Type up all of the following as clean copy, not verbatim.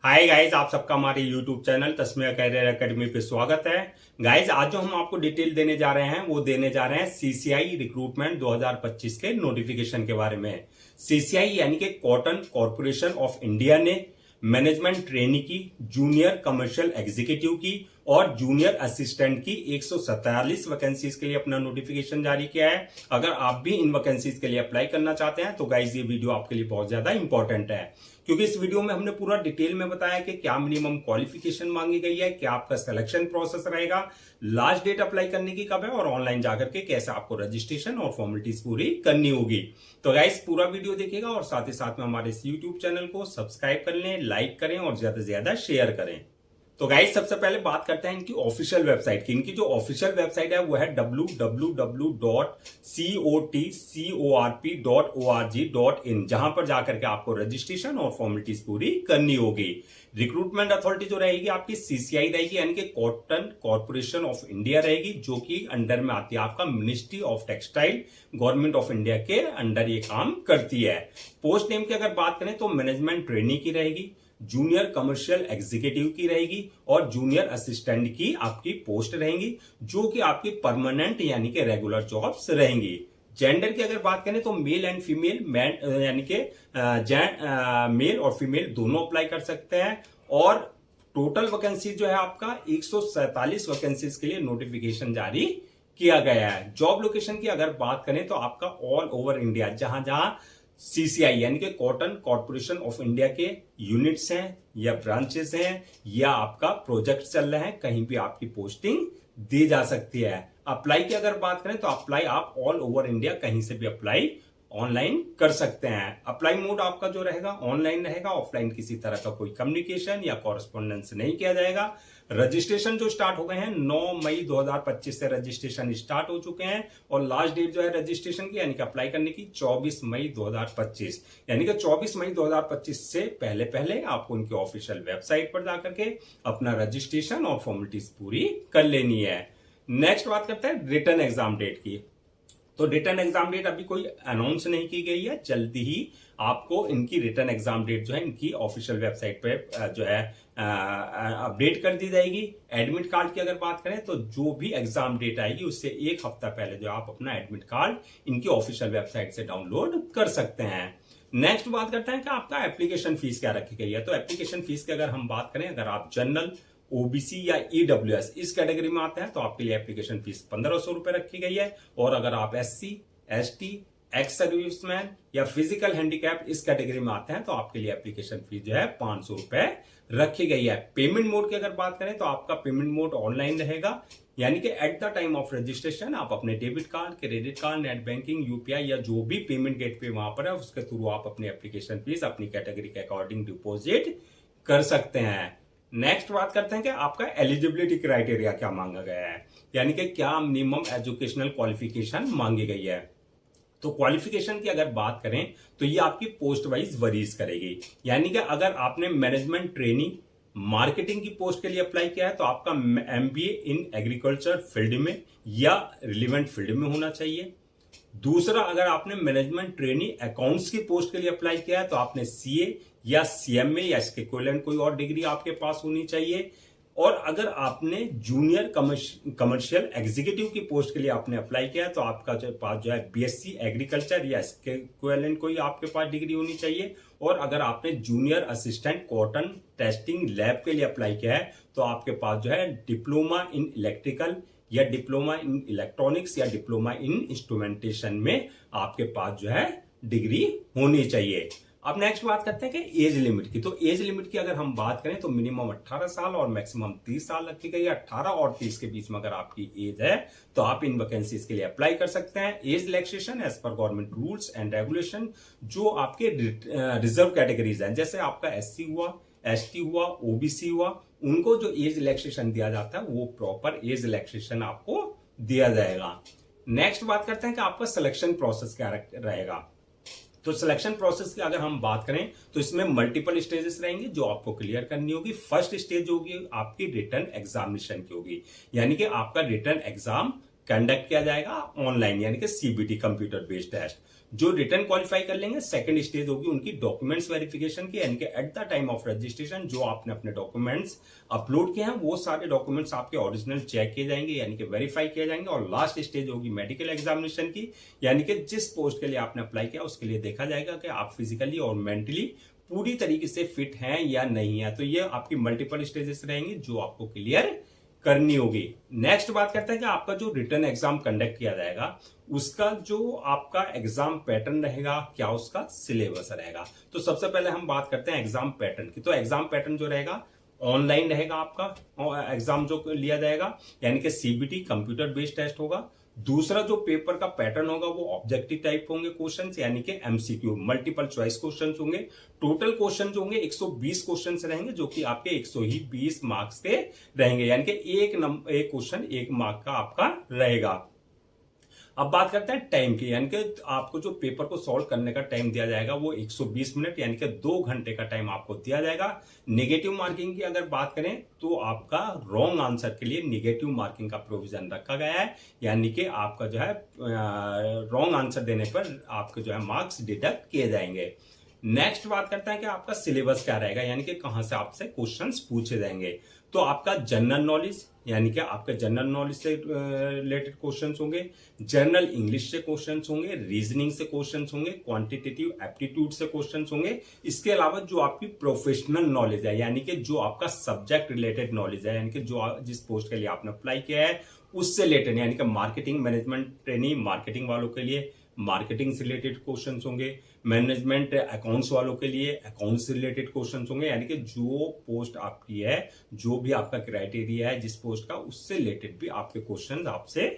Hi guys, आप सबका हमारे YouTube channel Tasmiya career academy पे स्वागत है। गाइज, आज जो हम आपको डिटेल देने जा रहे हैं वो देने जा रहे हैं सीसीआई रिक्रूटमेंट 2025 के नोटिफिकेशन के बारे में। सीसीआई यानी कि कॉटन कॉर्पोरेशन ऑफ इंडिया ने मैनेजमेंट ट्रेनी की, जूनियर कमर्शियल एग्जीक्यूटिव की और जूनियर असिस्टेंट की 147 वैकेंसीज के लिए अपना नोटिफिकेशन जारी किया है। अगर आप भी इन वैकेंसीज के लिए अप्लाई करना चाहते हैं तो गाइज ये वीडियो आपके लिए बहुत ज्यादा इंपॉर्टेंट है, क्योंकि इस वीडियो में हमने पूरा डिटेल में बताया कि क्या मिनिमम क्वालिफिकेशन मांगी गई है, क्या आपका सिलेक्शन प्रोसेस रहेगा, लास्ट डेट अप्लाई करने की कब है और ऑनलाइन जाकर के कैसे आपको रजिस्ट्रेशन और फॉर्मेलिटीज पूरी करनी होगी। तो गाइस पूरा वीडियो देखिएगा और साथ ही साथ में हमारे इस यूट्यूब चैनल को सब्सक्राइब कर लें, लाइक करें और ज्यादा से ज्यादा शेयर करें। तो गाइस सबसे पहले बात करते हैं इनकी ऑफिशियल वेबसाइट की। इनकी जो ऑफिशियल वेबसाइट है वो है www.cotcorp.org.in, जहां पर जाकर के आपको रजिस्ट्रेशन और फॉर्मेलिटीज पूरी करनी होगी। रिक्रूटमेंट अथॉरिटी जो रहेगी आपकी सीसीआई रहेगी, यानी कि कॉटन कॉर्पोरेशन ऑफ इंडिया रहेगी, जो कि अंडर में आती है आपका ministry of textile, government of India के अंडर ये काम करती है। पोस्ट नेम की अगर बात करें तो मैनेजमेंट ट्रेनी की रहेगी, जूनियर कमर्शियल एग्जीक्यूटिव की रहेगी और जूनियर असिस्टेंट की आपकी पोस्ट रहेंगी, जो कि आपकी परमानेंट यानी कि रेगुलर जॉब्स रहेंगी। जेंडर की अगर बात करें तो मेल एंड फीमेल, यानी कि मेल और फीमेल दोनों अप्लाई कर सकते हैं। और टोटल वैकेंसी जो है आपका 147 वैकेंसीज के लिए नोटिफिकेशन जारी किया गया है। जॉब लोकेशन की अगर बात करें तो आपका ऑल ओवर इंडिया, जहां जहां सीसीआई यानी कि कॉटन कॉर्पोरेशन ऑफ इंडिया के यूनिट्स हैं या ब्रांचेस हैं या आपका प्रोजेक्ट चल रहे हैं, कहीं भी आपकी पोस्टिंग दी जा सकती है। अप्लाई की अगर बात करें तो अप्लाई आप ऑल ओवर इंडिया कहीं से भी अप्लाई ऑनलाइन कर सकते हैं। अप्लाई मोड आपका जो रहेगा ऑनलाइन रहेगा, ऑफलाइन किसी तरह का कोई कम्युनिकेशन या कॉरेस्पॉन्डेंस नहीं किया जाएगा। रजिस्ट्रेशन जो स्टार्ट हो गए हैं 9 मई 2025 से रजिस्ट्रेशन स्टार्ट हो चुके हैं और लास्ट डेट जो है रजिस्ट्रेशन की यानी कि अप्लाई करने की 24 मई 2025, यानी कि 24 मई 2025 से पहले पहले आपको उनकी ऑफिशियल वेबसाइट पर जाकर के अपना रजिस्ट्रेशन और फॉर्मेलिटीज पूरी कर लेनी है। नेक्स्ट बात करते हैं रिटन एग्जाम डेट की। तो रिटर्न एग्जाम डेट अभी कोई अनाउंस नहीं की गई है, जल्दी ही आपको इनकी रिटर्न एग्जाम डेट जो है इनकी ऑफिशियल वेबसाइट पे जो है अपडेट कर दी जाएगी। एडमिट कार्ड की अगर बात करें तो जो भी एग्जाम डेट आएगी उससे एक हफ्ता पहले जो आप अपना एडमिट कार्ड इनकी ऑफिशियल वेबसाइट से डाउनलोड कर सकते हैं। नेक्स्ट बात करते हैं कि आपका एप्लीकेशन फीस क्या रखी गई है। तो एप्लीकेशन फीस की अगर हम बात करें, अगर आप जनरल, ओबीसी या ईडब्ल्यूएस इस कैटेगरी में आते हैं तो आपके लिए एप्लीकेशन फीस 1500 रुपए रखी गई है। और अगर आप एससी, एसटी, एक्स सर्विसमैन या फिजिकल हैंडीकैप इस कैटेगरी में आते हैं तो आपके लिए एप्लीकेशन फीस जो है 500 रुपए रखी गई है। पेमेंट मोड की अगर बात करें तो आपका पेमेंट मोड ऑनलाइन रहेगा, यानी कि at the time of registration आप अपने debit card, credit card, net banking, UPI या जो भी पेमेंट गेटवे वहां पर है उसके थ्रू आप अपनी एप्लीकेशन फीस अपनी कैटेगरी के अकॉर्डिंग डिपोजिट कर सकते हैं। नेक्स्ट बात करते हैं कि आपका एलिजिबिलिटी क्राइटेरिया क्या मांगा गया है, यानी कि क्या मिनिमम एजुकेशनल क्वालिफिकेशन मांगी गई है। तो क्वालिफिकेशन की अगर बात करें तो ये आपकी पोस्ट वाइज वरीज करेगी, यानी कि अगर आपने मैनेजमेंट ट्रेनी मार्केटिंग की पोस्ट के लिए अप्लाई किया है तो आपका एमबीए इन एग्रीकल्चर फील्ड में या रिलेवेंट फील्ड में होना चाहिए। दूसरा, अगर आपने मैनेजमेंट ट्रेनी अकाउंट्स की पोस्ट के लिए अप्लाई किया है तो आपने सीए या सीएमए या इसके इक्विवेलेंट कोई और डिग्री आपके पास होनी चाहिए। और अगर आपने जूनियर कमर्शियल एग्जीक्यूटिव की पोस्ट के लिए आपने अप्लाई किया है तो आपका जो पास जो है बीएससी एग्रीकल्चर या इसके इक्विवेलेंट कोई आपके पास डिग्री होनी चाहिए। और अगर आपने junior assistant cotton testing lab के लिए अप्लाई किया है तो आपके पास जो है डिप्लोमा इन इलेक्ट्रिकल या डिप्लोमा इन इलेक्ट्रॉनिक्स या डिप्लोमा इन इंस्ट्रूमेंटेशन में आपके पास जो है डिग्री होनी चाहिए। अब नेक्स्ट बात करते हैं कि एज लिमिट की। तो एज लिमिट की अगर हम बात करें तो मिनिमम 18 साल और मैक्सिमम 30 साल रखी गई है। 18 और 30 के बीच में अगर आपकी एज है तो आप इन वैकेंसीज के लिए अप्लाई कर सकते हैं। Age relaxation as per government rules and regulation, जो आपके रिजर्व कैटेगरीज हैं, जैसे आपका एससी हुआ, एसटी हुआ, ओबीसी हुआ, उनको जो एज रिलैक्सेशन दिया जाता है वो प्रॉपर एज रिलैक्सेशन आपको दिया जाएगा। नेक्स्ट बात करते हैं कि आपका सिलेक्शन प्रोसेस क्या रहेगा। तो सिलेक्शन प्रोसेस की अगर हम बात करें तो इसमें मल्टीपल स्टेजेस रहेंगे जो आपको क्लियर करनी होगी। फर्स्ट स्टेज होगी आपकी रिटन एग्जामिनेशन की होगी, यानी कि आपका रिटन एग्जाम कंडक्ट किया जाएगा ऑनलाइन, यानी कि सीबीटी कंप्यूटर बेस्ड टेस्ट। जो रिटर्न क्वालिफाई कर लेंगे, सेकंड स्टेज होगी उनकी डॉक्यूमेंट्स वेरिफिकेशन की, यानी कि at the time of registration जो आपने अपने डॉक्यूमेंट्स अपलोड किए हैं वो सारे डॉक्यूमेंट्स आपके ओरिजिनल चेक किए जाएंगे, यानी कि वेरीफाई किए जाएंगे। और लास्ट स्टेज होगी मेडिकल एग्जामिनेशन की, यानी कि जिस पोस्ट के लिए आपने अप्लाई किया उसके लिए देखा जाएगा कि आप फिजिकली और मेंटली पूरी तरीके से फिट हैं या नहीं है। तो ये आपकी मल्टीपल स्टेजेस रहेंगी जो आपको क्लियर करनी होगी। नेक्स्ट बात करते हैं कि आपका जो रिटर्न एग्जाम कंडक्ट किया जाएगा उसका जो आपका एग्जाम पैटर्न रहेगा, क्या उसका सिलेबस रहेगा। तो सबसे पहले हम बात करते हैं एग्जाम पैटर्न की। तो एग्जाम पैटर्न जो रहेगा ऑनलाइन रहेगा आपका एग्जाम जो लिया जाएगा, यानी कि सीबीटी कंप्यूटर बेस्ड टेस्ट होगा। दूसरा जो पेपर का पैटर्न होगा वो ऑब्जेक्टिव टाइप होंगे क्वेश्चंस, यानी कि एमसीक्यू मल्टीपल चॉइस क्वेश्चंस होंगे। टोटल क्वेश्चन जो होंगे 120 क्वेश्चंस रहेंगे, जो कि आपके 120 मार्क्स के रहेंगे, यानी कि एक क्वेश्चन 1 मार्क का आपका रहेगा। अब बात करते हैं टाइम की, यानी कि आपको जो पेपर को सॉल्व करने का टाइम दिया जाएगा वो 120 मिनट, यानी कि 2 घंटे का टाइम आपको दिया जाएगा। नेगेटिव मार्किंग की अगर बात करें तो आपका रॉन्ग आंसर के लिए नेगेटिव मार्किंग का प्रोविजन रखा गया है, यानी कि आपका जो है रॉन्ग आंसर देने पर आपके जो है मार्क्स डिडक्ट किए जाएंगे। नेक्स्ट बात करते हैं कि आपका सिलेबस क्या रहेगा, यानी कि कहां से आपसे क्वेश्चंस पूछे जाएंगे। तो आपका जनरल नॉलेज, यानी कि आपके जनरल नॉलेज से रिलेटेड क्वेश्चंस होंगे, जनरल इंग्लिश से क्वेश्चंस होंगे, रीजनिंग से क्वेश्चंस होंगे, क्वांटिटेटिव एप्टीट्यूड से क्वेश्चंस होंगे। इसके अलावा जो आपकी प्रोफेशनल नॉलेज है, यानी कि जो आपका सब्जेक्ट रिलेटेड नॉलेज है, यानी कि जो जिस पोस्ट के लिए आपने अप्लाई किया है उससे रिलेटेड, यानी कि मार्केटिंग मैनेजमेंट ट्रेनिंग मार्केटिंग वालों के लिए मार्केटिंग से रिलेटेड क्वेश्चंस होंगे, मैनेजमेंट अकाउंट्स वालों के लिए अकाउंट्स से रिलेटेड क्वेश्चंस होंगे, यानी कि जो पोस्ट आपकी है, जो भी आपका क्राइटेरिया है जिस पोस्ट का, उससे रिलेटेड भी आपके क्वेश्चंस आपसे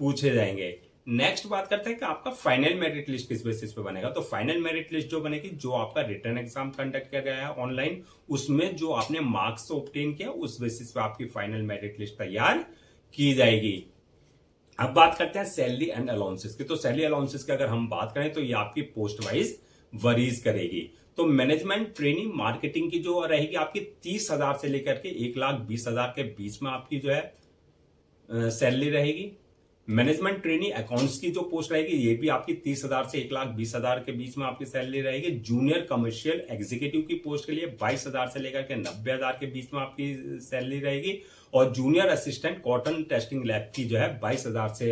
पूछे जाएंगे। नेक्स्ट बात करते हैं कि आपका फाइनल मेरिट लिस्ट किस बेसिस पे बनेगा। तो फाइनल मेरिट लिस्ट जो बनेगी, जो आपका रिटर्न एग्जाम कंडक्ट किया गया है ऑनलाइन, उसमें जो आपने मार्क्स ऑब्टेन किया उस बेसिस पे आपकी फाइनल मेरिट लिस्ट तैयार की जाएगी। अब बात करते हैं सैलरी एंड अलाउंसेस की। तो सैलरी अलाउंसेस की अगर हम बात करें तो ये आपकी पोस्ट वाइज वरीज करेगी। तो मैनेजमेंट ट्रेनिंग मार्केटिंग की जो रहेगी आपकी 30,000 से लेकर के 1,20,000 के बीच में आपकी जो है सैलरी रहेगी। मैनेजमेंट ट्रेनिंग अकाउंट्स की जो पोस्ट रहेगी ये भी आपकी 30,000 से 1,20,000 के बीच में आपकी सैलरी रहेगी। जूनियर कमर्शियल एग्जीक्यूटिव की पोस्ट के लिए 22,000 से लेकर के 90,000 के बीच में आपकी सैलरी रहेगी। और junior assistant cotton testing lab की जो है 22,000 से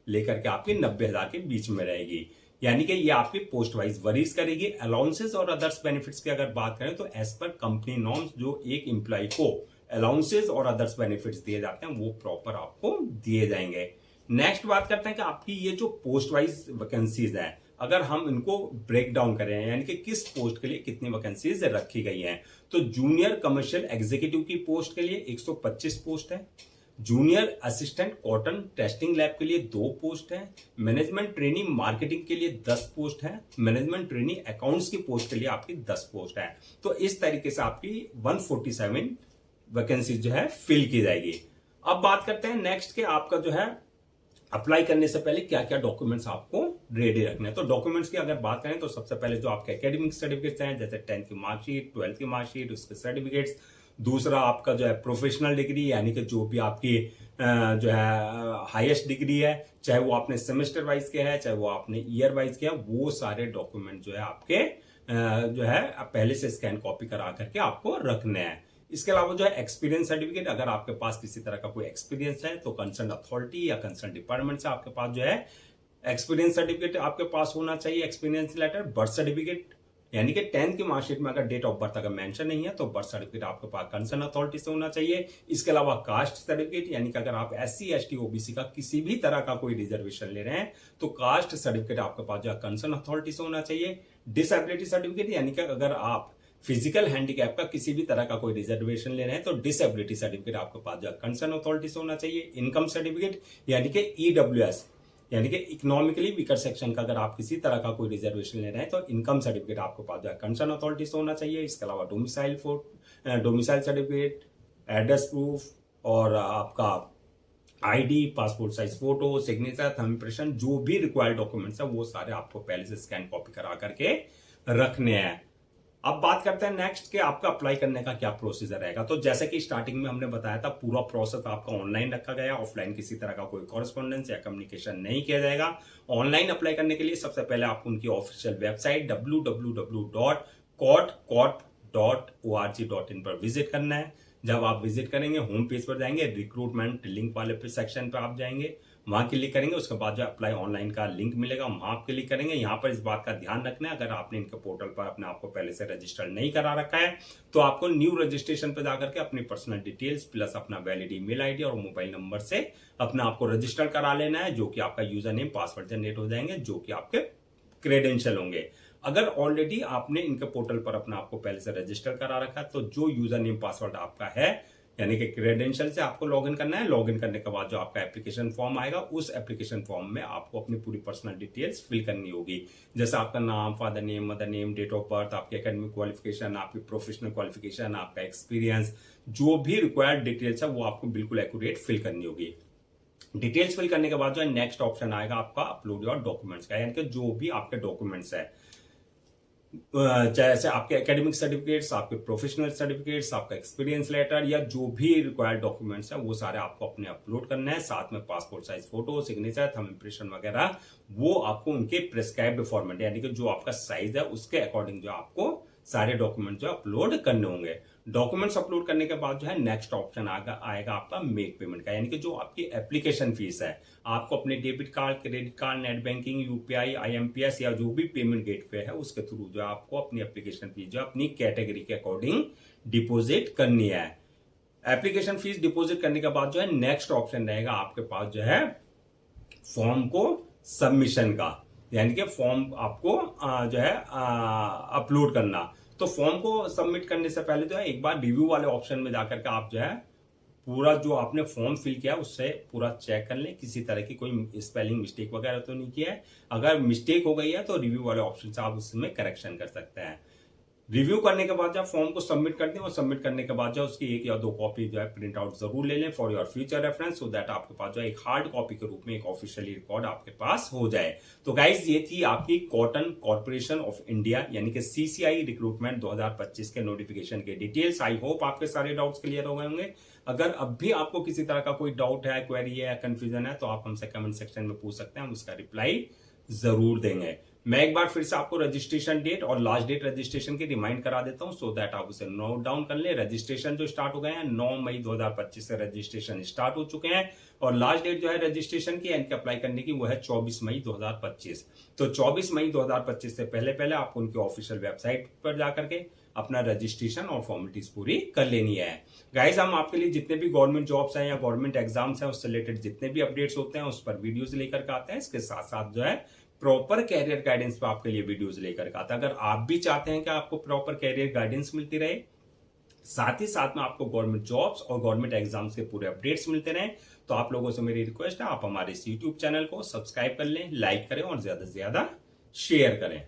लेकर के आपकी 90,000 के बीच में रहेगी, यानी कि ये आपकी पोस्ट वाइज वरीज करेगी। अलाउंसेस और अदर्स बेनिफिट्स की अगर बात करें तो एज पर कंपनी नॉर्म्स जो एक एम्प्लॉय को अलाउंसेस और अदर्स बेनिफिट्स दिए जाते हैं वो प्रॉपर आपको दिए जाएंगे। नेक्स्ट बात करते हैं कि आपकी ये जो पोस्ट वाइज वैकेंसीज है, अगर हम इनको ब्रेक डाउन करें, यानी कि किस पोस्ट के लिए कितनी वैकेंसीज रखी गई हैं, तो जूनियर कमर्शियल एग्जीक्यूटिव की पोस्ट के लिए 125 पोस्ट है। Junior assistant cotton testing lab के लिए 2 पोस्ट है। मैनेजमेंट ट्रेनिंग मार्केटिंग के लिए 10 पोस्ट है। मैनेजमेंट ट्रेनिंग अकाउंट्स की पोस्ट के लिए आपकी 10 पोस्ट है। तो इस तरीके से आपकी 147 वैकेंसी जो है फिल की जाएगी। अब बात करते हैं नेक्स्ट के आपका जो है अप्लाई करने से पहले क्या क्या डॉक्यूमेंट्स आपको रेडी रखने हैं। तो डॉक्यूमेंट्स की अगर बात करें तो सबसे पहले जो आपके एकेडमिक सर्टिफिकेट्स हैं, जैसे 10th की मार्कशीट, 12th की मार्कशीट, उसके सर्टिफिकेट्स। दूसरा आपका जो है प्रोफेशनल डिग्री, यानी कि जो भी आपकी जो है हाईएस्ट डिग्री है, चाहे वो आपने सेमेस्टर वाइज किया है, चाहे वो आपने ईयर वाइज किया है, वो सारे डॉक्यूमेंट जो है आपके जो है पहले से स्कैन कॉपी करा करके आपको रखने हैं। इसके अलावा जो है एक्सपीरियंस सर्टिफिकेट, अगर आपके पास किसी तरह का कोई एक्सपीरियंस है तो कंसर्न अथॉरिटी या कंसर्न डिपार्टमेंट से आपके पास जो है एक्सपीरियंस सर्टिफिकेट आपके पास होना चाहिए। एक्सपीरियंस लेटर, बर्थ सर्टिफिकेट, यानी कि 10th की मार्कशीट में अगर डेट ऑफ बर्थ अगर मेंशन नहीं है तो बर्थ सर्टिफिकेट आपके पास कंसर्न अथॉरिटी से होना चाहिए। इसके अलावा कास्ट सर्टिफिकेट, यानी कि अगर आप SC ST OBC का किसी भी तरह का कोई रिजर्वेशन ले रहे हैं तो कास्ट सर्टिफिकेट आपके पास जो है कंसर्न अथॉरिटी से होना चाहिए। डिसेबिलिटी सर्टिफिकेट, यानी कि अगर आप फिजिकल हैंडीकैप का किसी भी तरह का कोई रिजर्वेशन ले रहे हैं तो डिसेबिलिटी सर्टिफिकेट आपके पास जो कंसर्न अथॉरिटी से होना चाहिए। इनकम सर्टिफिकेट, यानी कि EWS, यानी कि इकोनॉमिकली वीकर सेक्शन का अगर आप किसी तरह का कोई रिजर्वेशन ले रहे हैं तो इनकम सर्टिफिकेट आपके पास जो है कंसर्न अथॉरिटी से होना चाहिए। इसके अलावा डोमिसाइल सर्टिफिकेट, एड्रेस प्रूफ और आपका ID, passport size photo, signature, thumb impression, जो भी रिक्वायर्ड डॉक्यूमेंट्स है वो सारे आपको पहले से स्कैन कॉपी करा करके रखने हैं। अब बात करते हैं नेक्स्ट कि आपका अप्लाई करने का क्या प्रोसीजर रहेगा। तो जैसे कि स्टार्टिंग में हमने बताया था, पूरा प्रोसेस आपका ऑनलाइन रखा गया, ऑफलाइन किसी तरह का कोई कॉरेस्पॉन्डेंस या कम्युनिकेशन नहीं किया जाएगा। ऑनलाइन अप्लाई करने के लिए सबसे पहले आप उनकी ऑफिशियल वेबसाइट www.cotcorp.org.in पर विजिट करना है। जब आप विजिट करेंगे, होम पेज पर जाएंगे, रिक्रूटमेंट लिंक वाले सेक्शन पर आप जाएंगे, वहां क्लिक करेंगे, उसके बाद जो अप्लाई ऑनलाइन का लिंक मिलेगा वहां आप क्लिक करेंगे। यहाँ पर इस बात का ध्यान रखना है, अगर आपने इनके पोर्टल पर अपने आप को पहले से रजिस्टर नहीं करा रखा है तो आपको न्यू रजिस्ट्रेशन पर जाकर के अपनी पर्सनल डिटेल्स प्लस अपना वैलिड ईमेल आईडी और मोबाइल नंबर से अपने आप को रजिस्टर करा लेना है, जो कि आपका यूजर नेम पासवर्ड जनरेट हो जाएंगे, जो कि आपके क्रेडेंशियल होंगे। अगर ऑलरेडी आपने इनके पोर्टल पर अपने आप को पहले से रजिस्टर करा रखा है तो जो यूजर नेम पासवर्ड आपका है यानी कि क्रेडेंशियल से आपको लॉगिन करना है। लॉगिन करने के बाद जो आपका एप्लीकेशन फॉर्म आएगा, उस एप्लीकेशन फॉर्म में आपको अपनी पूरी पर्सनल डिटेल्स फिल करनी होगी, जैसे आपका नाम, father name, mother name, date of birth, आपकी एकेडमिक क्वालिफिकेशन, आपकी प्रोफेशनल क्वालिफिकेशन, आपका एक्सपीरियंस, जो भी रिक्वायर्ड डिटेल्स है वो आपको बिल्कुल एक्यूरेट फिल करनी होगी। डिटेल्स फिल करने के बाद जो है नेक्स्ट ऑप्शन आएगा आपका अपलोड योर डॉक्यूमेंट्स का, यानी कि जो भी आपके डॉक्यूमेंट्स है, जैसे आपके एकेडमिक सर्टिफिकेट्स, आपके प्रोफेशनल सर्टिफिकेट्स, आपका एक्सपीरियंस लेटर या जो भी रिक्वायर्ड डॉक्यूमेंट्स है वो सारे आपको अपने अपलोड करना है। साथ में passport size photo, signature, thumb impression वगैरह वो आपको उनके प्रिस्क्राइब्ड फॉर्मेट यानी कि जो आपका साइज है उसके अकॉर्डिंग जो आपको सारे डॉक्यूमेंट जो अपलोड करने होंगे। डॉक्यूमेंट्स अपलोड करने के बाद जो है नेक्स्ट ऑप्शन आएगा आपका मेक पेमेंट का, यानी कि जो आपकी एप्लीकेशन फीस है, आपको अपने debit card, credit card, net banking, UPI, IMPS या जो भी पेमेंट गेटवे है उसके थ्रू जो आपको अपनी एप्लीकेशन फीस जो अपनी कैटेगरी के अकॉर्डिंग डिपोजिट करनी है। एप्लीकेशन फीस डिपोजिट करने के बाद जो है नेक्स्ट ऑप्शन रहेगा आपके पास जो है फॉर्म को सबमिशन का, यानी कि फॉर्म आपको जो है अपलोड करना। तो फॉर्म को सबमिट करने से पहले जो है एक बार रिव्यू वाले ऑप्शन में जाकर के आप जो है पूरा जो आपने फॉर्म फिल किया उससे पूरा चेक कर लें, किसी तरह की कोई स्पेलिंग मिस्टेक वगैरह तो नहीं किया है। अगर मिस्टेक हो गई है तो रिव्यू वाले ऑप्शन से आप उसमें करेक्शन कर सकते हैं। रिव्यू करने के बाद जब फॉर्म को सबमिट करते हैं और सबमिट करने के बाद जो उसकी 1 या 2 कॉपी जो है प्रिंट आउट जरूर ले लें for your future reference, so that आपके पास जो है एक हार्ड कॉपी के रूप में एक ऑफिशियली रिकॉर्ड आपके पास हो जाए। तो गाइज ये थी आपकी कॉटन कॉर्पोरेशन ऑफ इंडिया यानी कि सीसीआई रिक्रूटमेंट 2025 के नोटिफिकेशन के डिटेल्स। आई होप आपके सारे डाउट्स क्लियर हो गए होंगे। अगर अब भी आपको किसी तरह का कोई डाउट है, क्वेरी है, कंफ्यूजन है तो आप हमसे कमेंट सेक्शन में पूछ सकते हैं, हम उसका रिप्लाई जरूर देंगे। मैं एक बार फिर से आपको रजिस्ट्रेशन डेट और लास्ट डेट रजिस्ट्रेशन की रिमाइंड करा देता हूं, सो दैट आप उसे नोट डाउन कर ले। रजिस्ट्रेशन जो स्टार्ट हो गए हैं 9 मई 2025 से रजिस्ट्रेशन स्टार्ट हो चुके हैं और लास्ट डेट जो है रजिस्ट्रेशन की यानी अप्लाई करने की वो है 24 मई 2025। तो 24 मई 2025 से पहले आपको उनकी ऑफिशियल वेबसाइट पर जाकर के अपना रजिस्ट्रेशन और फॉर्मेलिटीज पूरी कर लेनी है। गाइस हम आपके लिए जितने भी गवर्नमेंट जॉब्स हैं या गवर्नमेंट एग्जाम्स हैं उससे रिलेटेड जितने भी अपडेट्स होते हैं उस पर वीडियोस लेकर के आते हैं। इसके साथ साथ जो है प्रॉपर कैरियर गाइडेंस पे आपके लिए वीडियोस लेकर के आता है। अगर आप भी चाहते हैं कि आपको प्रॉपर कैरियर गाइडेंस मिलती रहे, साथ ही साथ में आपको गवर्नमेंट जॉब्स और गवर्नमेंट एग्जाम्स के पूरे अपडेट्स मिलते रहे, तो आप लोगों से मेरी रिक्वेस्ट है आप हमारे इस यूट्यूब चैनल को सब्सक्राइब कर लें, लाइक करें और ज्यादा से ज्यादा शेयर करें।